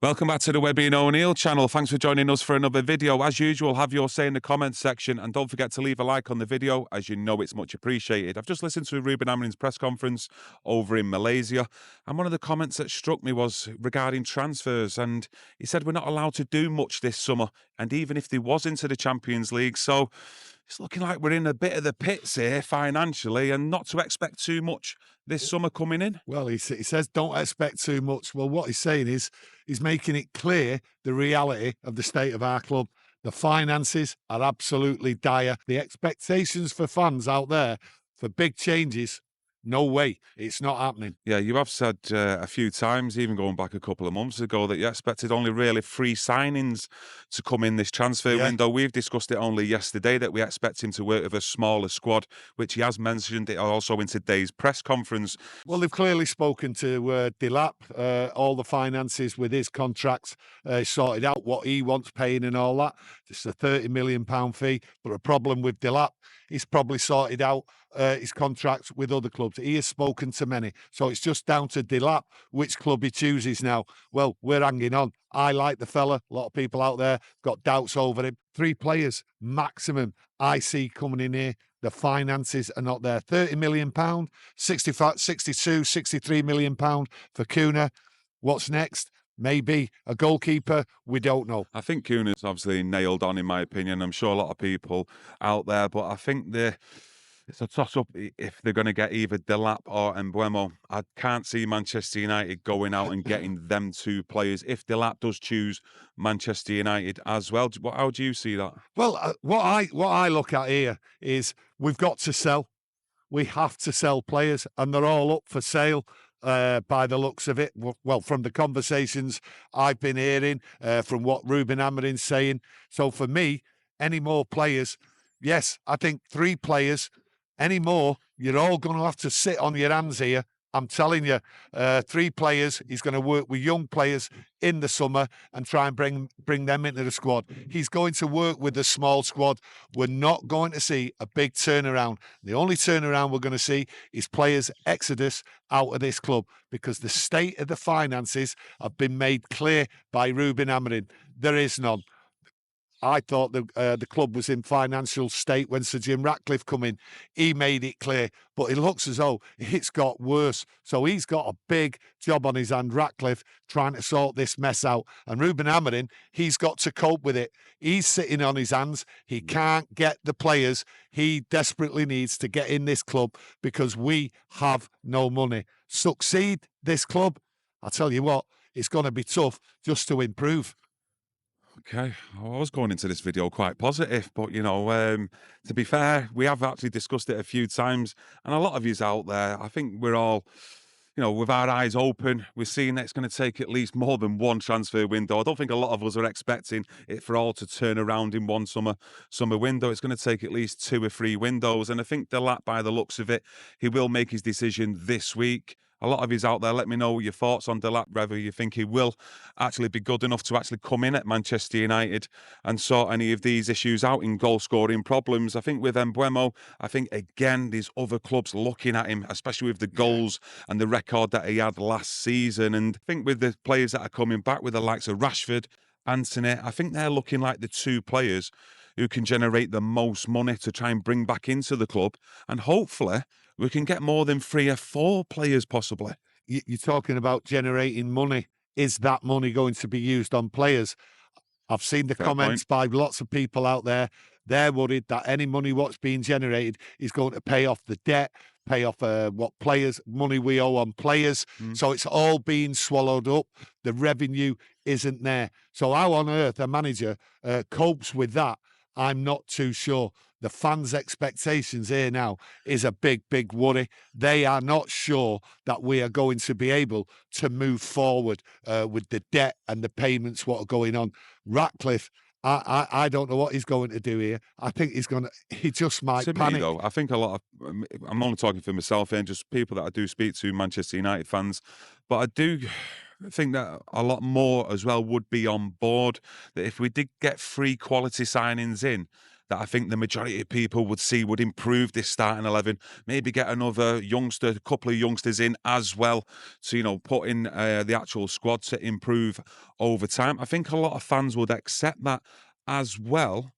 Welcome back to the Webby and O'Neill channel. Thanks for joining us for another video. As usual, have your say in the comments section and don't forget to leave a like on the video, as you know it's much appreciated. I've just listened to Ruben Amorim's press conference over in Malaysia, and one of the comments that struck me was regarding transfers, and he said we're not allowed to do much this summer, and even if there was into the Champions League, so it's looking like we're in a bit of the pits here financially and not to expect too much this summer coming in. Well, he says don't expect too much. Well, what he's saying is he's making it clear the reality of the state of our club. The finances are absolutely dire. The expectations for fans out there for big changes, no way. It's not happening. Yeah, you have said a few times, even going back a couple of months ago, that you expected only really 3 signings to come in this transfer window. We've discussed it only yesterday that we expect him to work with a smaller squad, which he has mentioned it also in today's press conference. Well, they've clearly spoken to Delap, all the finances with his contracts sorted out, what he wants paying and all that. It's a £30 million fee, but a problem with Delap, he's probably sorted out his contracts with other clubs. He has spoken to many. So it's just down to Delap which club he chooses now. Well, we're hanging on. I like the fella. A lot of people out there got doubts over him. 3 players maximum I see coming in here. The finances are not there. £30 million, 65, 62, 63 million pound for Kuna. What's next? Maybe a goalkeeper. We don't know. I think Kuna's obviously nailed on, in my opinion. I'm sure a lot of people out there, but I think it's a toss-up if they're going to get either Delap or Mbeumo. I can't see Manchester United going out and getting them 2 players if Delap does choose Manchester United as well. How do you see that? Well, what I look at here is we've got to sell. We have to sell players, and they're all up for sale. By the looks of it, well, from the conversations I've been hearing, from what Ruben Amorim's saying. So for me, any more players, yes, I think 3 players, any more, you're all going to have to sit on your hands here. I'm telling you, 3 players, he's going to work with young players in the summer and try and bring them into the squad. He's going to work with a small squad. We're not going to see a big turnaround. The only turnaround we're going to see is players' exodus out of this club because the state of the finances have been made clear by Ruben Amorim. There is none. I thought the club was in financial state when Sir Jim Ratcliffe come in. He made it clear, but it looks as though it's got worse. So he's got a big job on his hand, Ratcliffe, trying to sort this mess out. And Ruben Amorim, he's got to cope with it. He's sitting on his hands. He can't get the players he desperately needs to get in this club because we have no money. Succeed this club, I tell you what, it's going to be tough just to improve. Okay, I was going into this video quite positive, but, you know, to be fair, we have actually discussed it a few times, and a lot of yous out there, I think we're all, you know, with our eyes open, we're seeing that it's going to take at least more than 1 transfer window. I don't think a lot of us are expecting it for all to turn around in 1 summer window. It's going to take at least 2 or 3 windows, and I think Delap, by the looks of it, he will make his decision this week. A lot of yous out there, let me know your thoughts on Delap, whether you think he will actually be good enough to actually come in at Manchester United and sort any of these issues out in goal-scoring problems. I think with Mbeumo, I think, again, there's other clubs looking at him, especially with the goals and the record that he had last season. And I think with the players that are coming back, with the likes of Rashford, Anthony, I think they're looking like the 2 players who can generate the most money to try and bring back into the club. And hopefully we can get more than 3 or 4 players possibly. You're talking about generating money. Is that money going to be used on players? I've seen the comments by lots of people out there. They're worried that any money what's being generated is going to pay off the debt, pay off what players, money we owe on players. So it's all being swallowed up. The revenue isn't there. So how on earth a manager copes with that, I'm not too sure. The fans' expectations here now is a big, big worry. They are not sure that we are going to be able to move forward with the debt and the payments what are going on. Ratcliffe, I don't know what he's going to do here. I think he just might panic. Though, I think a lot of, I'm only talking for myself here, and just people that I do speak to, Manchester United fans, but I do think that a lot more as well would be on board, that if we did get 3 quality signings in, that I think the majority of people would see would improve this starting 11. Maybe get another youngster, a couple of youngsters in as well to, put in the actual squad to improve over time. I think a lot of fans would accept that as well,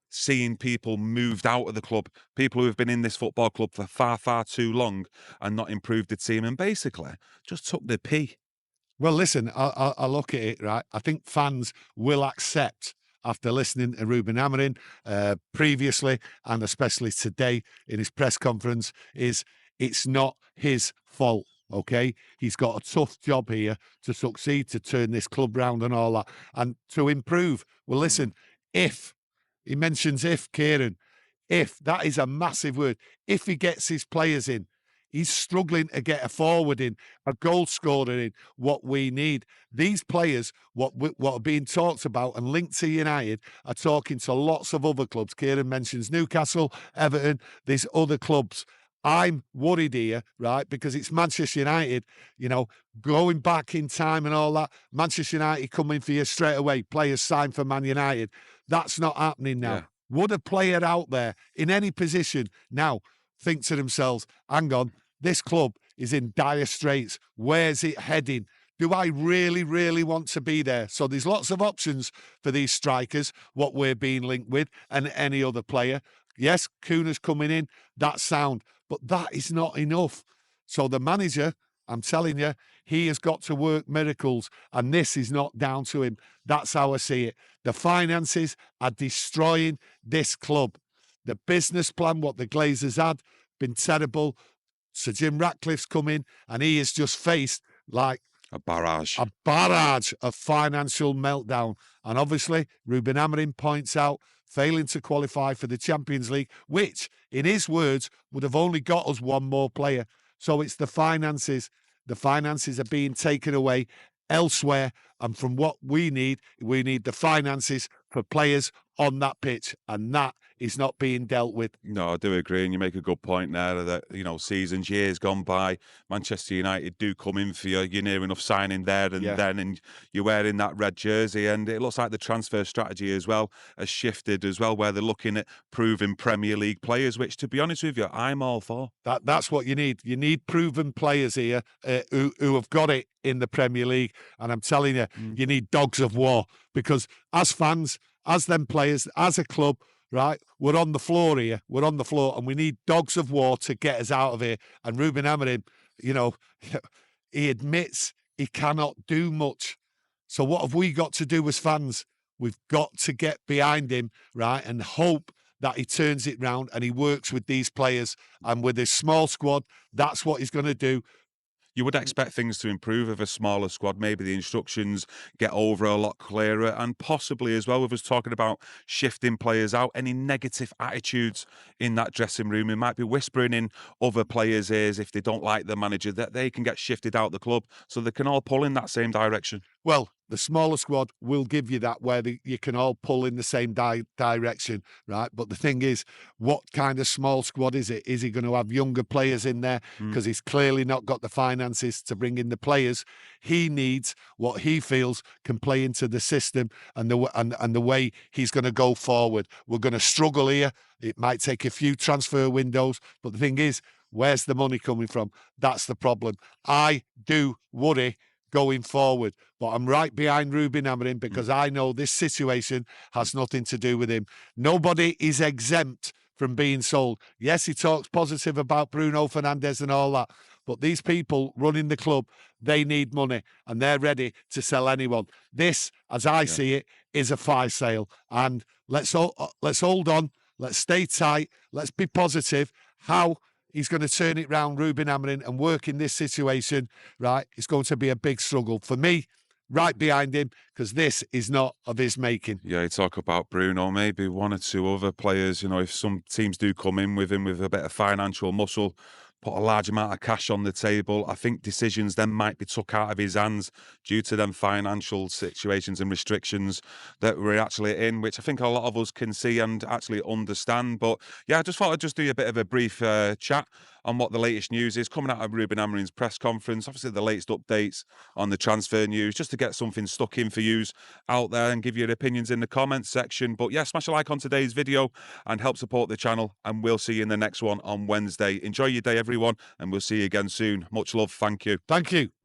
seeing people moved out of the club, people who have been in this football club for far, far too long and not improved the team and basically just took the pee. Well, listen, I look at it, right? I think fans will accept after listening to Ruben Amorim previously and especially today in his press conference is it's not his fault. Okay, he's got a tough job here to succeed, to turn this club round and all that, and to improve. Well, listen, if he mentions if Kieran, if that is a massive word, if he gets his players in, he's struggling to get a forward in, a goal scorer in, what we need. These players, what are being talked about and linked to United, are talking to lots of other clubs. Kieran mentions Newcastle, Everton, these other clubs. I'm worried here, right? Because it's Manchester United, going back in time and all that. Manchester United coming for you straight away. Players signed for Man United. That's not happening now. Yeah. Would a player out there in any position now think to themselves, hang on, this club is in dire straits. Where's it heading? Do I really, really want to be there? So there's lots of options for these strikers, what we're being linked with, and any other player. Yes, Kuna's coming in, that's sound, but that is not enough. So the manager, I'm telling you, he has got to work miracles, and this is not down to him. That's how I see it. The finances are destroying this club. The business plan, what the Glazers had, been terrible. Sir Jim Ratcliffe's come in, and he has just faced like A barrage. a barrage of financial meltdown. And obviously, Ruben Amorim points out failing to qualify for the Champions League, which, in his words, would have only got us one more player. So it's the finances. The finances are being taken away elsewhere. And from what we need the finances for players on that pitch. And that is not being dealt with. No, I do agree, and you make a good point there that, seasons, years gone by, Manchester United do come in for you. You're near enough signing there and then, and you're wearing that red jersey, and it looks like the transfer strategy as well has shifted as well, where they're looking at proven Premier League players, which, to be honest with you, I'm all for. That's what you need. You need proven players here who have got it in the Premier League. And I'm telling you, you need dogs of war, because as fans, as them players, as a club, right, we're on the floor here. We're on the floor, and we need dogs of war to get us out of here. And Ruben Amorim, he admits he cannot do much. So what have we got to do as fans? We've got to get behind him, right, and hope that he turns it round and he works with these players. And with his small squad, that's what he's going to do. You would expect things to improve with a smaller squad. Maybe the instructions get over a lot clearer, and possibly as well with us talking about shifting players out, any negative attitudes in that dressing room. It might be whispering in other players' ears if they don't like the manager, that they can get shifted out the club so they can all pull in that same direction. Well, the smaller squad will give you that, where you can all pull in the same direction, right? But the thing is, what kind of small squad is it? Is he going to have younger players in there? Because he's clearly not got the finances to bring in the players. He needs what he feels can play into the system and the way he's going to go forward. We're going to struggle here. It might take a few transfer windows, but the thing is, where's the money coming from? That's the problem. I do worry going forward, but I'm right behind Ruben Amorim, because I know this situation has nothing to do with him. Nobody is exempt from being sold. Yes, he talks positive about Bruno Fernandes and all that, but these people running the club, they need money, and they're ready to sell anyone. This, as I see it, is a fire sale, and let's hold on, let's stay tight, let's be positive. How he's going to turn it round, Ruben Amorim, and work in this situation, right? It's going to be a big struggle. For me, right behind him, because this is not of his making. Yeah, you talk about Bruno, maybe one or two other players, if some teams do come in with him with a bit of financial muscle, put a large amount of cash on the table. I think decisions then might be took out of his hands due to them financial situations and restrictions that we're actually in, which I think a lot of us can see and actually understand. But yeah, I just thought I'd just do a bit of a brief chat on what the latest news is coming out of Ruben Amorim's press conference. Obviously, the latest updates on the transfer news, just to get something stuck in for yous out there and give your opinions in the comments section. But yeah, smash a like on today's video and help support the channel. And we'll see you in the next one on Wednesday. Enjoy your day, everyone, and we'll see you again soon. Much love. Thank you. Thank you.